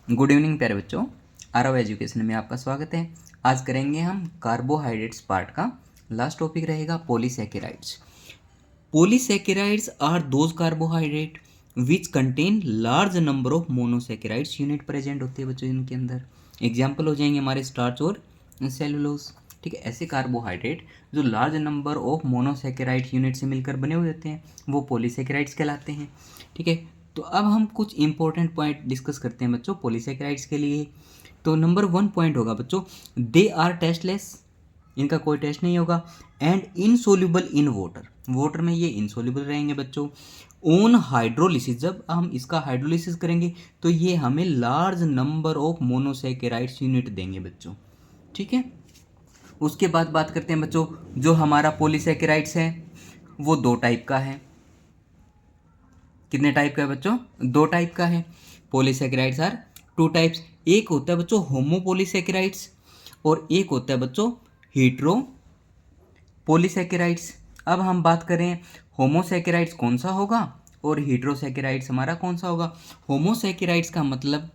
Good evening प्यारे बच्चों, Aarav education में आपका स्वागत है। आज करेंगे हम कार्बोहाइड्रेट्स पार्ट का लास्ट टॉपिक रहेगा polysaccharides. Polysaccharides are those carbohydrate which contain large number of monosaccharides unit present होते हैं बच्चों इनके अंदर। एग्जाम्पल हो जाएंगे हमारे स्टार्च और सेलुलोज। ठीक है, ऐसे कार्बोहाइड्रेट जो large number of monosaccharide unit से मिलकर बने हुए होते हैं वो पॉलीसैकेराइड्स कहलाते हैं। ठीक है, तो अब हम कुछ इंपॉर्टेंट पॉइंट डिस्कस करते हैं बच्चों पॉलीसैकेराइड्स के लिए। तो नंबर 1 पॉइंट होगा बच्चों, दे आर टेस्टलेस, इनका कोई टेस्ट नहीं होगा। And insoluble in water, water में ये इनसोल्यूबल रहेंगे बच्चों। ऑन हाइड्रोलिसिस, जब हम इसका हाइड्रोलिसिस करेंगे तो ये हमें large number of monosaccharides unit देंगे बच्चों। ठीक है, उसके बाद बात करते हैं बच्चों, जो हमारा पॉलीसैकेराइड्स है वो दो टाइप का है। कितने टाइप का है बच्चों? दो टाइप का है। Polysaccharides are two types. एक होता है बच्चों होमोपॉलीसैकेराइड्स और एक होता है बच्चों हीट्रो पॉलीसैकेराइड्स। अब हम बात करें होमोसैकेराइड्स कौन सा होगा और हीट्रोसैकेराइड्स हमारा कौन सा होगा। होमोसैकेराइड्स का मतलब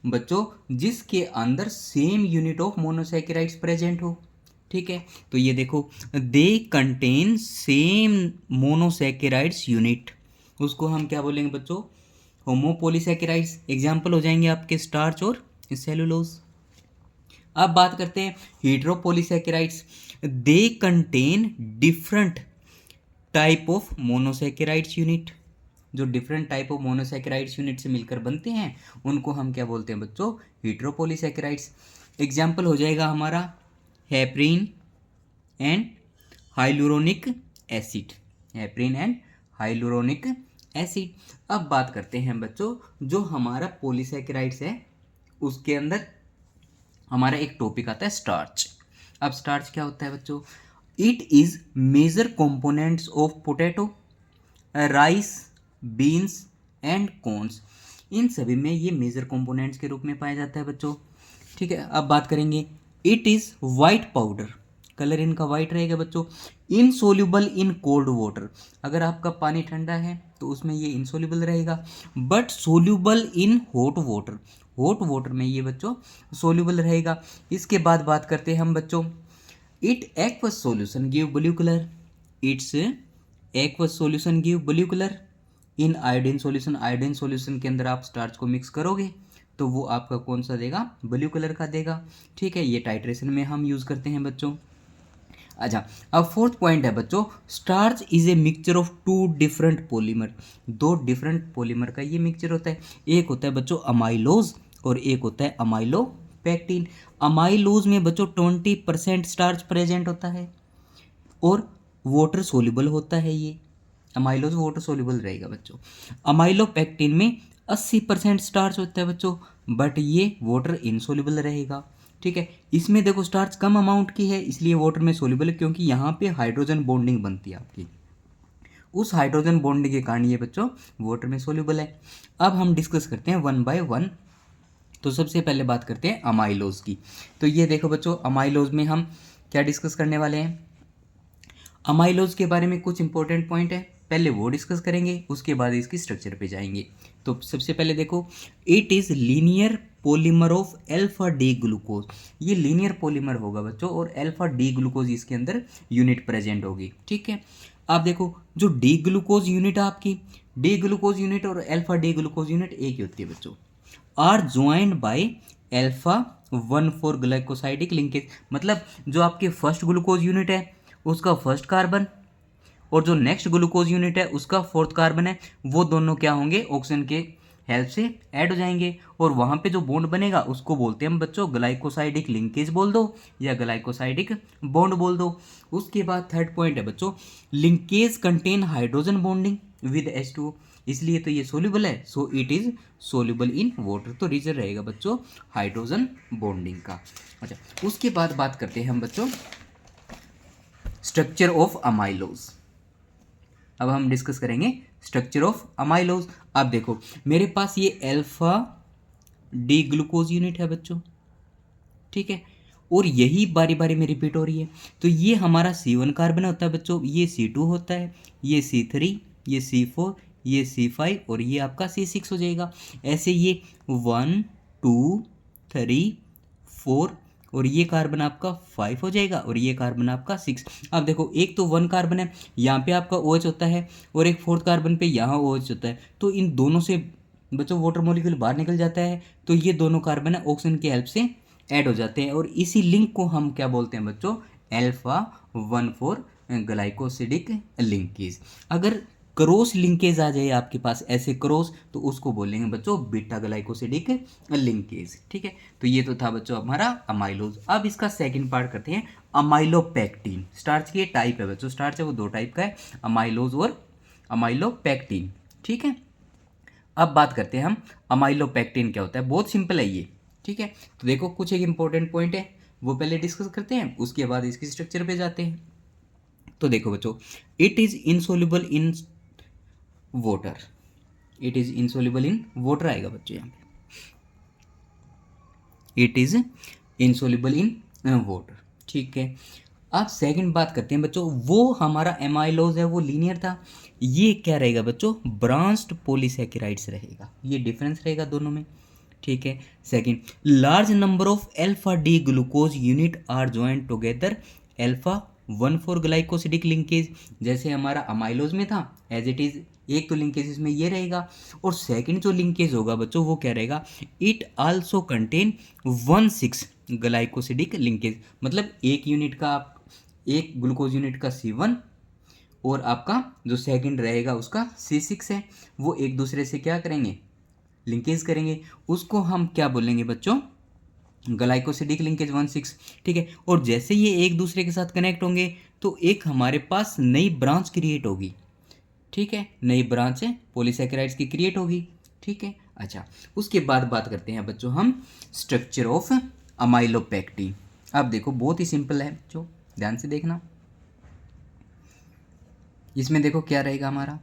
बच्चों जिसके अंदर same unit of monosaccharides present हो। ठीक है, तो ये देखो, they contain same monosaccharides unit, उसको हम क्या बोलेंगे बच्चों? होमोपॉलीसैकेराइड्स। एग्जाम्पल हो जाएंगे आपके स्टार्च और सेलुलोज। अब बात करते हैं heteropolysaccharides. They contain different type of monosaccharides unit, जो different type of monosaccharides unit से मिलकर बनते हैं उनको हम क्या बोलते हैं बच्चों? हीट्रोपॉलीसैकेराइड्स। एग्जाम्पल हो जाएगा हमारा heparin and hyaluronic acid, heparin and hyaluronic acid. अब बात करते हैं बच्चों, जो हमारा पॉलीसैकेराइड्स है उसके अंदर हमारा एक टॉपिक आता है स्टार्च। अब स्टार्च क्या होता है बच्चों? It is major components of potato, rice, beans and corns. इन सभी में ये मेजर कंपोनेंट्स के रूप में पाया जाता है बच्चों। ठीक है, अब बात करेंगे it is white powder, colour इनका वाइट रहेगा बच्चों। इनसोल्यूबल इन कोल्ड वाटर, अगर आपका पानी ठंडा है तो उसमें ये इनसोल्यूबल रहेगा। But soluble in hot water, hot water में ये बच्चों सोल्यूबल रहेगा। इसके बाद बात करते हैं हम बच्चों, it aqueous solution give blue colour, it's aqueous solution give blue colour. In iodine solution, iodine solution के अंदर आप स्टार्च को मिक्स करोगे तो वो आपका कौन सा देगा? ब्लू कलर का देगा। ठीक है, ये टाइट्रेशन में हम यूज़ करते हैं बच्चों। अच्छा, अब फोर्थ पॉइंट है बच्चों, starch is a mixture of two different polymer. दो डिफरेंट पॉलीमर का ये मिक्सचर होता है। एक होता है बच्चों अमाइलोज और एक होता है अमाइलोपेक्टिन। अमाइलोज में बच्चों 20% स्टार्च प्रेजेंट होता है और वाटर सोल्यूबल होता है। ये अमाइलोज वाटर सोल्यूबल रहेगा बच्चों। अमाइलोपेक्टिन में 80% स्टार्च होता है बच्चों, बट ये वाटर इनसोल्यूबल रहेगा। ठीक है, इसमें देखो स्टार्च कम अमाउंट की है इसलिए वाटर में सोल्यूबल है, क्योंकि यहाँ पे हाइड्रोजन बॉन्डिंग बनती है आपकी, उस हाइड्रोजन बॉन्डिंग के कारण ये बच्चों वाटर में सोल्यूबल है। अब हम डिस्कस करते हैं वन बाय वन। तो सबसे पहले बात करते हैं अमाइलोज की। तो ये देखो बच्चों, अमाइलोज में हम क्या डिस्कस करने वाले हैं? अमाइलोज के बारे में कुछ इंपॉर्टेंट पॉइंट है, पहले वो डिस्कस करेंगे उसके बाद इसकी स्ट्रक्चर पे जाएंगे। तो सबसे पहले देखो, it is linear polymer of alpha D glucose. ये लीनियर पॉलीमर होगा बच्चों और अल्फा डी ग्लूकोज इसके अंदर यूनिट प्रेजेंट होगी। ठीक है, आप देखो जो डी ग्लूकोज यूनिट आपकी, डी ग्लूकोज यूनिट और अल्फा डी ग्लूकोज यूनिट एक ही होती है बच्चों, are joined by alpha 1,4 glycosidic linkage. मतलब जो आपके फर्स्ट ग्लूकोज यूनिट है उसका फर्स्ट कार्बन और जो नेक्स्ट ग्लूकोज यूनिट है उसका फोर्थ कार्बन है, वो दोनों क्या होंगे? ऑक्सीजन के हेल्प से ऐड हो जाएंगे और वहाँ पे जो बॉन्ड बनेगा उसको बोलते हैं हम बच्चों ग्लाइकोसाइडिक लिंकेज बोल दो या ग्लाइकोसाइडिक बॉन्ड बोल दो। उसके बाद थर्ड पॉइंट है बच्चों, linkage contain hydrogen bonding with H2O, इसलिए तो ये सोल्यूबल है, so it is soluble in water. तो रीजन रहेगा बच्चों हाइड्रोजन बॉन्डिंग का। अच्छा, उसके बाद बात करते हैं हम बच्चों स्ट्रक्चर ऑफ अमाइलोज। अब हम डिस्कस करेंगे स्ट्रक्चर ऑफ अमाइलोज। अब देखो मेरे पास ये अल्फा डी ग्लूकोज यूनिट है बच्चों, ठीक है, और यही बारी बारी में रिपीट हो रही है। तो ये हमारा C1 कार्बन होता है बच्चों, ये C2 होता है, ये C3, ये C4, ये C5 और ये आपका C6 हो जाएगा। ऐसे ये 1 2 3 4 और ये कार्बन आपका 5 हो जाएगा और ये कार्बन आपका 6। अब देखो एक तो 1 कार्बन है, यहाँ पे आपका OH होता है और एक 4th कार्बन पे यहाँ OH होता है, तो इन दोनों से बच्चों वाटर मॉलिक्यूल बाहर निकल जाता है, तो ये दोनों कार्बन है ऑक्सीजन की हेल्प से ऐड हो जाते हैं और इसी लिंक को हम क्या बोलते हैं बच्चों, अल्फा 1,4 ग्लाइकोसिडिक लिंकेज। अगर क्रॉस लिंकेज आ जाए आपके पास ऐसे क्रॉस, तो उसको बोलेंगे बच्चों बीटा ग्लाइकोसिडिक लिंकेज। ठीक है, तो ये तो था बच्चों हमारा अमाइलोज। अब इसका सेकंड पार्ट करते हैं, अमाइलोपेक्टिन। स्टार्च की टाइप है बच्चों, स्टार्च है वो 2 टाइप का है, अमाइलोज और अमाइलोपेक्टिन। ठीक है, अब बात करते हैं हम अमाइलोपेक्टिन क्या होता है। बहुत सिंपल है ये। ठीक है, तो देखो कुछ एक इंपॉर्टेंट पॉइंट है वो पहले डिस्कस करते हैं, उसके बाद इसकी स्ट्रक्चर पे जाते हैं। तो देखो बच्चों, it is insoluble in water, it is insoluble in water आएगा बच्चों यहाँ पे, it is insoluble in water. ठीक है, अब सेकंड बात करते हैं बच्चों, वो हमारा एमाइलोज है वो लीनियर था, ये क्या रहेगा बच्चों, ब्रांच्ड पॉलीसैकेराइड्स रहेगा, ये डिफरेंस रहेगा दोनों में। ठीक है, second, large number of alpha D glucose unit are joined together alpha 1,4 glycosidic linkage, जैसे हमारा अमाइलोज में था एज इट इज, एक तो लिंकेज इसमें ये रहेगा और सेकंड जो लिंकेज होगा बच्चों वो क्या रहेगा, it also contain 1,6 glycosidic linkage, मतलब एक यूनिट का एक ग्लूकोज यूनिट का C1 और आपका जो सेकंड रहेगा उसका C6 है, वो एक दूसरे से क्या करेंगे, लिंकेज करेंगे, उसको हम क्या बोलेंगे बच्चों, ग्लाइकोसिडिक लिंकेज 1,6। ठीक है, और जैसे ये एक दूसरे के साथ कनेक्ट होंगे तो एक हमारे पास नई ब्रांच क्रिएट होगी। ठीक है, नई ब्रांच है पॉलीसैकेराइड्स की क्रिएट होगी। ठीक है, अच्छा उसके बाद बात करते हैं बच्चों हम स्ट्रक्चर ऑफ अमाइलोपेक्टिन। अब देखो बहुत ही सिंपल है बच्चों, ध्यान से देखना, इसमें देखो क्या रहेगा हमारा,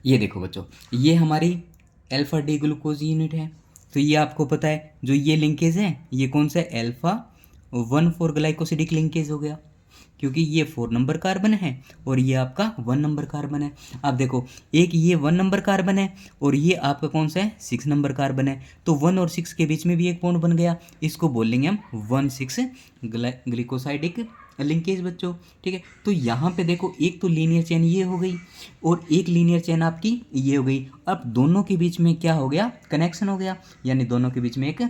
ये देखो बच्चों, ये हमारी अल्फा डी ग्लूकोज यूनिट है, तो ये आपको पता है जो ये लिंकेज है ये कौन सा है, अल्फा 1,4 ग्लाइकोसिडिक लिंकेज हो गया, क्योंकि ये 4 नंबर कार्बन है और ये आपका 1 नंबर कार्बन है। अब देखो एक ये 1 नंबर कार्बन है और ये आपका कौन सा है, 6 नंबर कार्बन है, तो 1 और 6 के बीच में भी एक बॉन्ड बन गया, इसको बोलेंगे हम 1,6 ग्लिकोसाइडिक लिंकेज बच्चों। ठीक है, तो यहाँ पे देखो एक तो लीनियर चेन ये हो गई और एक लीनियर चेन आपकी ये हो गई, अब दोनों के बीच में क्या हो गया, कनेक्शन हो गया, यानी दोनों के बीच में एक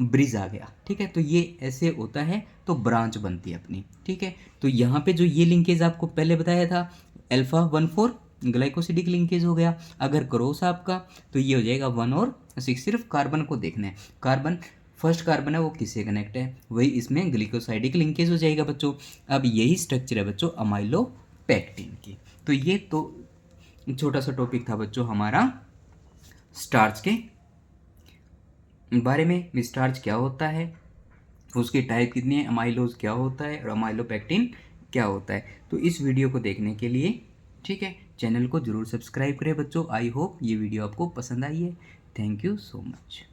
ब्रिज आ गया। ठीक है, तो ये ऐसे होता है तो ब्रांच बनती है अपनी। ठीक है, तो यहाँ पे जो ये लिंकेज आपको पहले बताया था अल्फा 1,4 ग्लाइकोसिडिक लिंकेज हो गया, अगर क्रॉस आपका तो ये हो जाएगा 1 और 6, सिर्फ कार्बन को देखना है, कार्बन फर्स्ट कार्बन है वो किससे कनेक्ट है, वही इसमें ग्लिकोसाइडिक लिंकेज हो जाएगा बच्चों। अब यही स्ट्रक्चर है बच्चों अमाइलोपेक्टिन की। तो ये तो छोटा सा टॉपिक था बच्चों हमारा स्टार्च के बारे में, स्टार्च क्या होता है, उसकी टाइप कितनी है, अमाइलोज क्या होता है और अमाइलोपेक्टिन क्या होता है। तो इस वीडियो को देखने के लिए ठीक है चैनल को जरूर सब्सक्राइब करें बच्चों। आई होप ये वीडियो आपको पसंद आई है। Thank you so much.